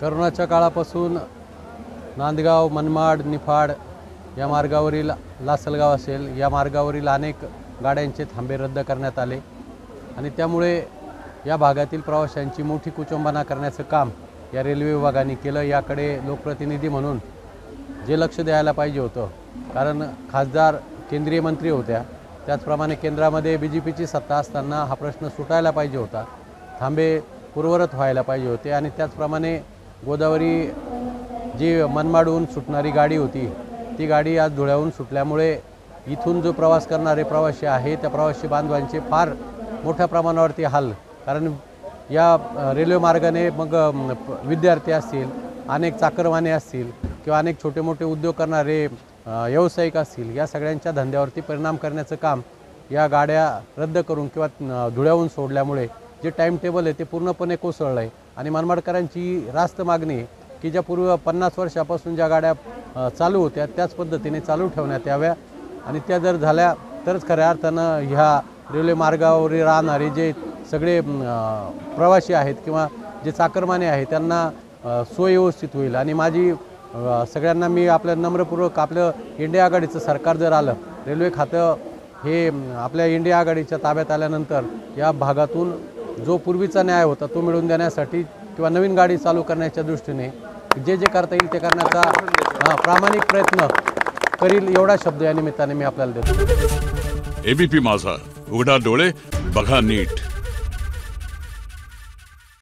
करोनाच्या काळापासून नांदगाव, मनमाड, निफाड या मार्गावरील लासलगाव असेल या मार्गावरील अनेक गाड्यांचे थांबे रद्द करण्यात आले आणि त्यामुळे या भागातील प्रवाशांची मोठी कुचंबना करण्याचं काम या रेल्वे विभागाने केलं। याकडे लोकप्रतिनिधी म्हणून जे लक्ष द्यायला पाहिजे होतं, कारण खासदार केंद्रीय मंत्री होत्या, त्याचप्रमाणे केंद्रामध्ये BJPची सत्ता असताना हा प्रश्न सुटायला पाहिजे होता, थांबे पूर्ववत व्हायला पाहिजे होते आणि त्याचप्रमाणे गोदावरी जी मनमाडहून सुटणारी गाडी होती ती गाडी आज धुळ्याहून सुटल्यामुळे इथून जो प्रवास करणारे प्रवासी आहे त्या प्रवासी बांधवांचे फार मोठ्या प्रमाणावरती हाल, कारण या रेल्वे मार्गाने मग विद्यार्थी असतील, अनेक चाकरमाने असतील किंवा अनेक छोटे मोठे उद्योग करणारे व्यावसायिक असतील, या सगळ्यांच्या धंद्यावरती परिणाम करण्याचं काम या गाड्या रद्द करून किंवा धुळ्याहून सोडल्यामुळे जे टाइम टेबल आहे ते पूर्णपणे कोसळलं आहे आणि मनमाडकरांची रास्त मागणी आहे की ज्या पूर्व 50 वर्षापासून ज्या गाड्या चालू होत्या त्याच पद्धतीने चालू ठेवण्यात याव्या आणि त्या जर झाल्या तरच खऱ्या अर्थानं ह्या रेल्वे मार्गावर राहणारे जे सगळे प्रवासी आहेत किंवा जे चाकरमाने आहेत त्यांना सोय व्यवस्थित होईल। आणि माझी सगळ्यांना मी आपल्या नम्रपूर्वक आपलं इंडिया आघाडीचं सरकार जर आलं, रेल्वे खातं हे आपल्या इंडिया आघाडीच्या ताब्यात आल्यानंतर या भागातून जो पूर्वीचा न्याय होता तो मिळवून देण्यासाठी किंवा नवीन गाडी चालू करण्याच्या दृष्टीने जे जे करता येईल ते करण्याचा प्रामाणिक प्रयत्न करील, एवढा शब्द या निमित्ताने मी आपल्याला देतो। ABP माझा, उघडा डोळे बघा नीट।